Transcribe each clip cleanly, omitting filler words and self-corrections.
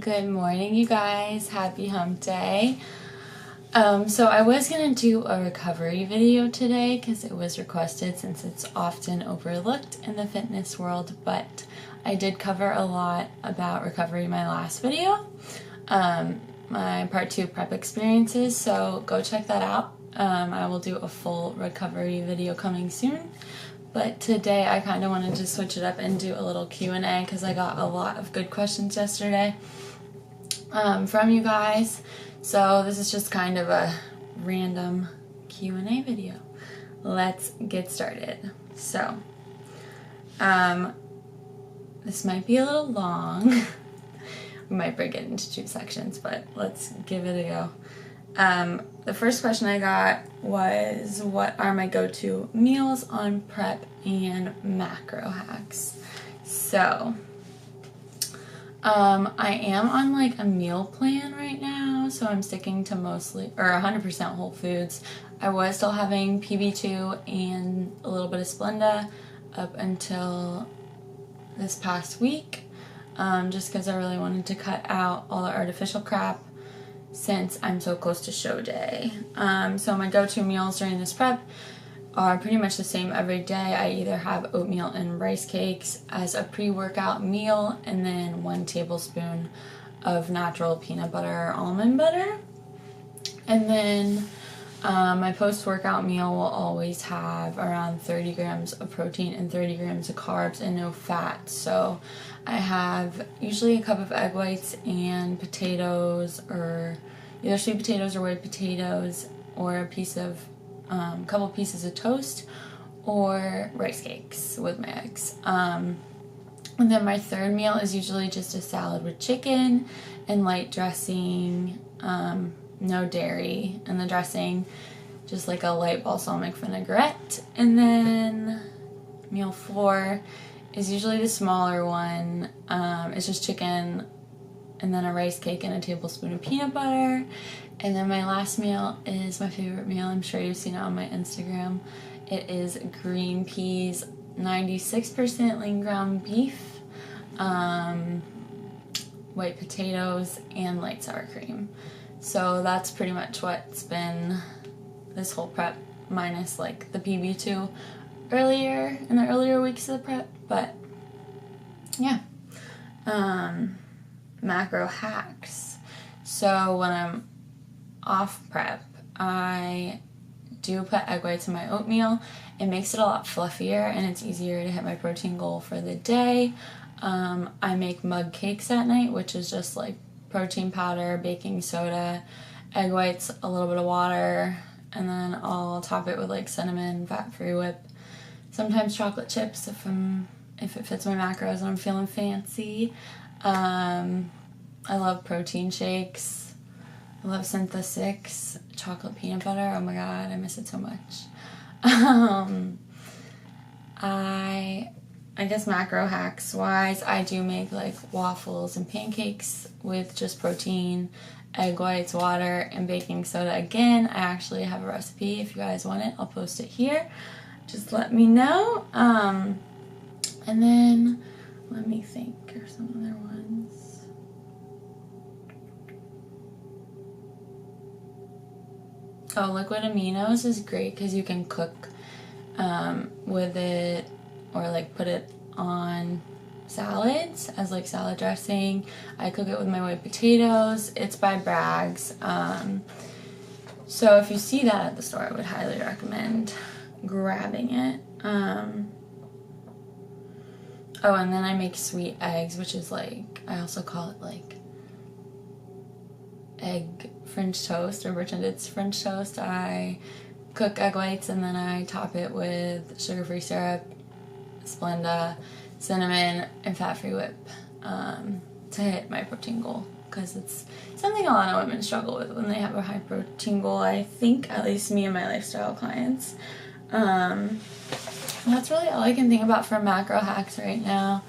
Good morning, you guys. Happy hump day. So I was going to do a recovery video today because it was requested since it's often overlooked in the fitness world, but I did cover a lot about recovery in my last video, my part 2 prep experiences, so go check that out. I will do a full recovery video coming soon. But today I kind of wanted to switch it up and do a little Q&A because I got a lot of good questions yesterday from you guys. So this is just kind of a random Q&A video. Let's get started. So, this might be a little long. We might break it into 2 sections, but let's give it a go. The first question I got was, what are my go-to meals on prep and macro hacks? So, I am on like a meal plan right now, so I'm sticking to mostly, or 100% whole foods. I was still having PB2 and a little bit of Splenda up until this past week, just because I really wanted to cut out all the artificial crap since I'm so close to show day. So my go-to meals during this prep are pretty much the same every day. I either have oatmeal and rice cakes as a pre-workout meal and then 1 tablespoon of natural peanut butter or almond butter. And then my post-workout meal will always have around 30 grams of protein and 30 grams of carbs and no fat. So I have usually a cup of egg whites and potatoes, or either sweet potatoes or white potatoes, or a piece of couple pieces of toast, or rice cakes with my eggs. And then my third meal is usually just a salad with chicken and light dressing, no dairy in the dressing, just like a light balsamic vinaigrette. And then meal 4 is usually the smaller one. It's just chicken and then a rice cake and a tablespoon of peanut butter. And then my last meal is my favorite meal. I'm sure you've seen it on my Instagram. It is green peas, 96% lean ground beef, white potatoes, and light sour cream. So that's pretty much what's been this whole prep, minus like the PB2 earlier, in the earlier weeks of the prep. But yeah, macro hacks. So when I'm off prep, I do put egg whites in my oatmeal. It makes it a lot fluffier and it's easier to hit my protein goal for the day. I make mug cakes at night, which is just like protein powder, baking soda, egg whites, a little bit of water, and then I'll top it with like cinnamon, fat-free whip, sometimes chocolate chips if it fits my macros and I'm feeling fancy. I love protein shakes. I love Synthesix chocolate peanut butter. Oh my god, I miss it so much. I guess macro hacks wise, I do make like waffles and pancakes with just protein, egg whites, water, and baking soda. Again, I actually have a recipe. If you guys want it, I'll post it here. Just let me know. And then let me think, or some other ones. Oh, liquid aminos is great because you can cook with it, or like put it on salads as like salad dressing. I cook it with my white potatoes. It's by Bragg's. So if you see that at the store, I would highly recommend grabbing it. Oh, and then I make sweet eggs, which is like, I also call it like egg French toast, or pretend it's French toast. I cook egg whites and then I top it with sugar-free syrup, Splenda, cinnamon, and fat-free whip to hit my protein goal, because it's something a lot of women struggle with when they have a high protein goal. I think, at least me and my lifestyle clients. That's really all I can think about for macro hacks right now.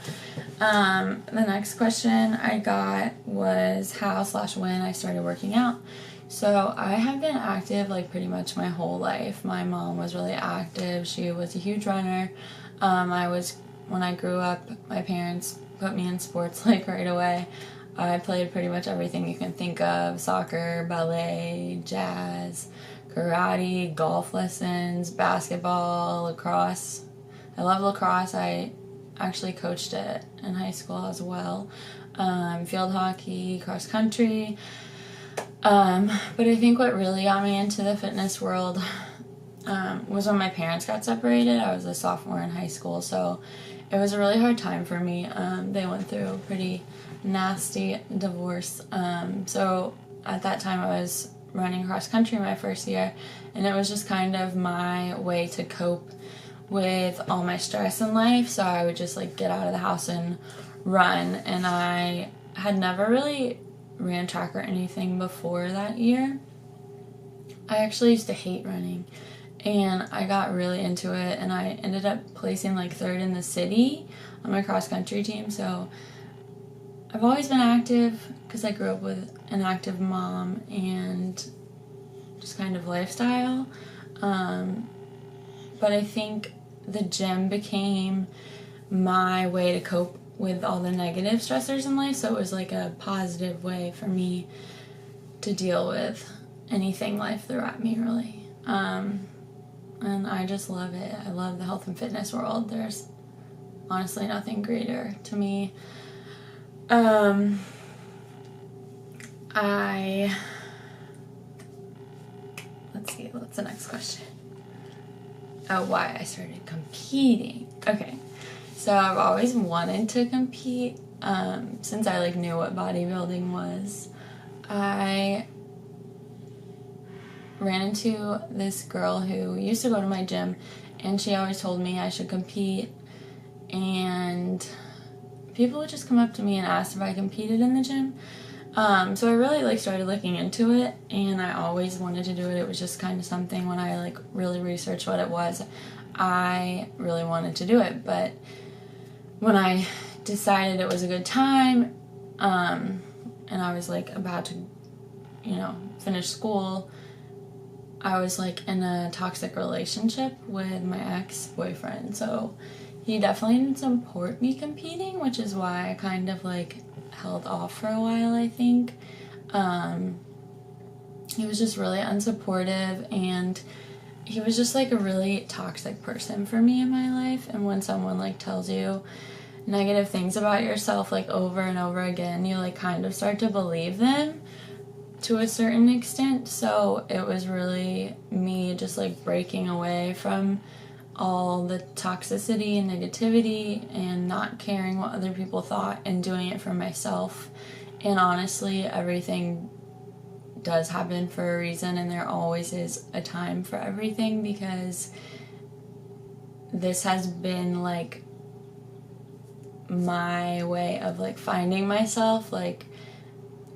The next question I got was how/when I started working out. So I have been active like pretty much my whole life. My mom was really active. She was a huge runner. When I grew up, my parents put me in sports like right away. I played pretty much everything you can think of: soccer, ballet, jazz, karate, golf lessons, basketball, lacrosse. I love lacrosse. I actually coached it in high school as well. Field hockey, cross country. But I think what really got me into the fitness world was when my parents got separated. I was a sophomore in high school, so it was a really hard time for me. They went through a pretty nasty divorce. So at that time I was running cross country my first year, and it was just kind of my way to cope with all my stress in life. So I would just like get out of the house and run, and I had never really ran track or anything before that year. I actually used to hate running, and I got really into it, and I ended up placing like third in the city on my cross country team. So I've always been active because I grew up with an active mom and just kind of lifestyle. But I think the gym became my way to cope with all the negative stressors in life. So it was like a positive way for me to deal with anything life threw at me, really. And I just love it. I love the health and fitness world. There's honestly nothing greater to me. Let's see, what's the next question? Oh, why I started competing. Okay, so I've always wanted to compete since I like knew what bodybuilding was. I ran into this girl who used to go to my gym, and she always told me I should compete, and people would just come up to me and ask if I competed in the gym. So I really like started looking into it, and I always wanted to do it. It was just kind of something, when I like really researched what it was, I really wanted to do it. But when I decided it was a good time, and I was like about to, finish school, I was like in a toxic relationship with my ex-boyfriend. So he definitely didn't support me competing, which is why I kind of like held off for a while, I think. He was just really unsupportive, and he was just like a really toxic person for me in my life. And when someone like tells you negative things about yourself like over and over again, you like kind of start to believe them to a certain extent. So it was really me just like breaking away from all the toxicity and negativity and not caring what other people thought and doing it for myself. And honestly, everything does happen for a reason, and there always is a time for everything, because this has been like my way of like finding myself. Like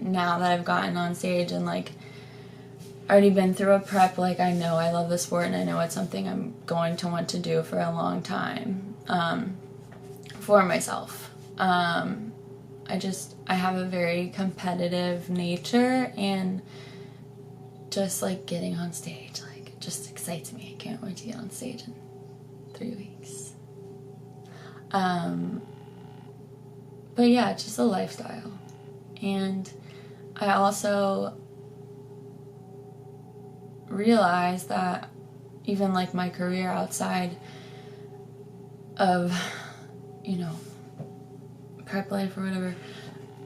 now that I've gotten on stage and like already been through a prep, like I know I love the sport, and I know it's something I'm going to want to do for a long time, for myself. I have a very competitive nature, and just like getting on stage, like it just excites me. I can't wait to get on stage in 3 weeks. But yeah, it's just a lifestyle. And I also realized that even like my career outside of, prep life or whatever,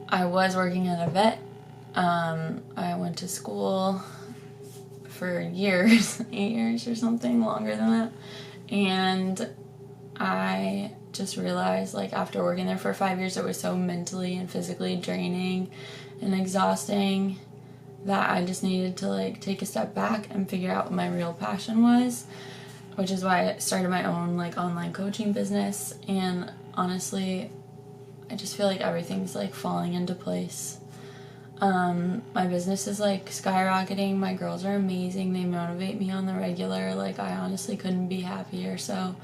I was working at a vet. I went to school for years, 8 years or something, longer than that. And I just realized, like, after working there for 5 years, it was so mentally and physically draining and exhausting that I just needed to, like, take a step back and figure out what my real passion was, which is why I started my own, like, online coaching business. And honestly, I just feel like everything's, like, falling into place. My business is, like, skyrocketing. My girls are amazing. They motivate me on the regular. Like, I honestly couldn't be happier. So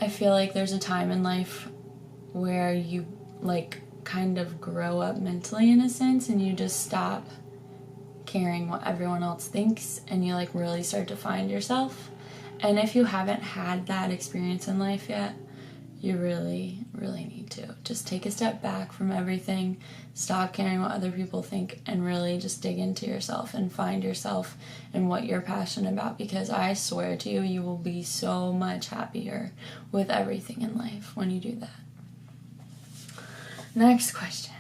I feel like there's a time in life where you, like, kind of grow up mentally in a sense, and you just stop caring what everyone else thinks, and you, like, really start to find yourself. And if you haven't had that experience in life yet, you really, really need to. Just take a step back from everything, stop caring what other people think, and really just dig into yourself and find yourself and what you're passionate about, because I swear to you, you will be so much happier with everything in life when you do that. Next question.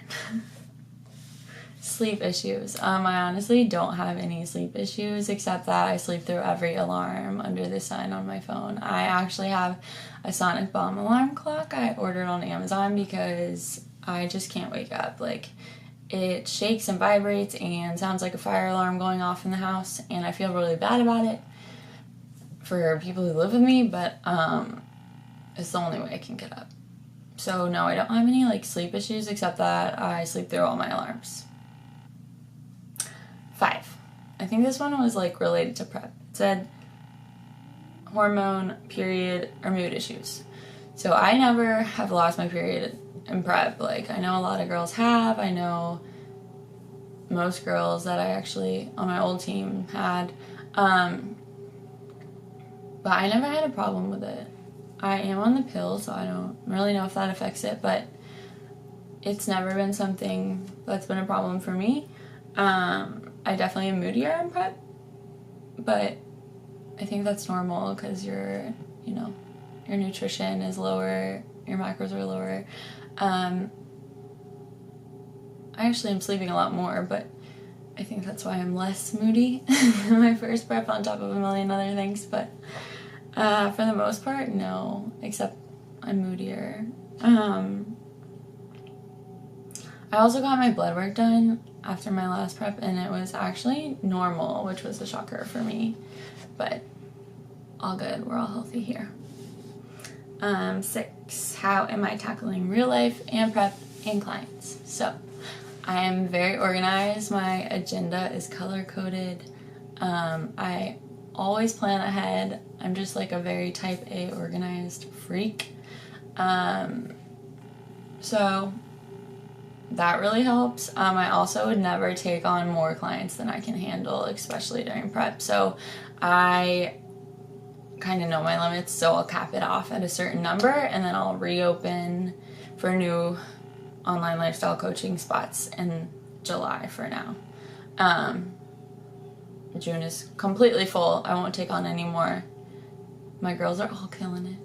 Sleep issues. I honestly don't have any sleep issues except that I sleep through every alarm under the sun on my phone. I actually have a sonic bomb alarm clock I ordered on Amazon because I just can't wake up. Like, it shakes and vibrates and sounds like a fire alarm going off in the house, and I feel really bad about it for people who live with me, but it's the only way I can get up. So no, I don't have any like sleep issues except that I sleep through all my alarms. 5. I think this one was like related to prep. It said hormone, period, or mood issues. So I never have lost my period in prep. Like, I know a lot of girls have. I know most girls that I actually on my old team had. But I never had a problem with it. I am on the pill, so I don't really know if that affects it, but it's never been something that's been a problem for me. I definitely am moodier in prep, but I think that's normal because your nutrition is lower, your macros are lower. I actually am sleeping a lot more, but I think that's why I'm less moody than my first prep on top of a million other things. But for the most part, no, except I'm moodier. I also got my blood work done after my last prep, and it was actually normal, which was a shocker for me, but all good. We're all healthy here. 6, how am I tackling real life and prep and clients? So I am very organized. My agenda is color-coded. I always plan ahead. I'm just like a very type A organized freak. So that really helps. I also would never take on more clients than I can handle, especially during prep. So I kind of know my limits, so I'll cap it off at a certain number, and then I'll reopen for new online lifestyle coaching spots in July for now. June is completely full. I won't take on any more. My girls are all killing it,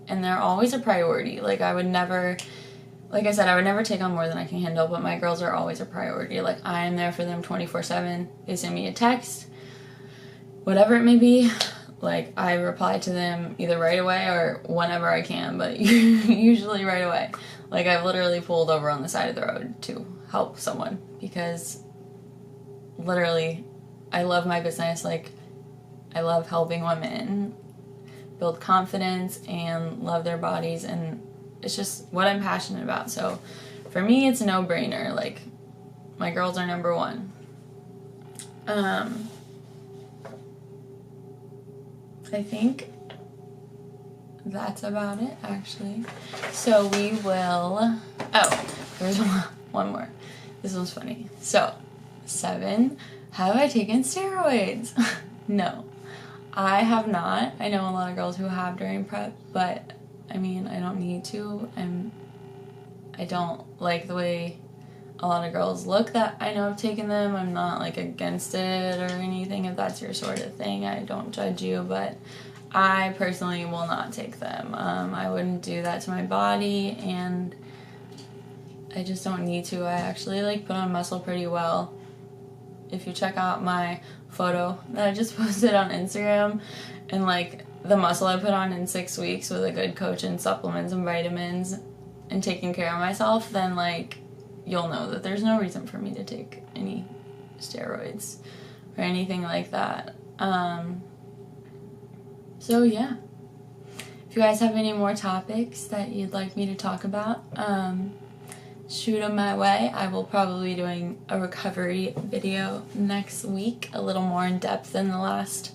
and they're always a priority. Like, I said, I would never take on more than I can handle, but my girls are always a priority. Like, I am there for them 24/7. They send me a text, whatever it may be. Like, I reply to them either right away or whenever I can, but usually right away. Like, I've literally pulled over on the side of the road to help someone because literally I love my business. Like, I love helping women build confidence and love their bodies, and it's just what I'm passionate about. So for me, it's a no-brainer. Like, my girls are number one. I think that's about it, actually. So we will... Oh, there's one more. This one's funny. So, 7, have I taken steroids? No, I have not. I know a lot of girls who have during prep, but I mean, I don't need to. I don't like the way a lot of girls look that I know have taken them. I'm not like against it or anything. If that's your sort of thing, I don't judge you, but I personally will not take them. I wouldn't do that to my body, and I just don't need to. I actually like put on muscle pretty well. If you check out my photo that I just posted on Instagram, and like the muscle I put on in 6 weeks with a good coach and supplements and vitamins and taking care of myself, then like you'll know that there's no reason for me to take any steroids or anything like that. So yeah, if you guys have any more topics that you'd like me to talk about, shoot them my way. I will probably be doing a recovery video next week, a little more in depth than the last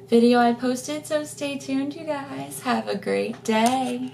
video I posted, so stay tuned, you guys. Have a great day.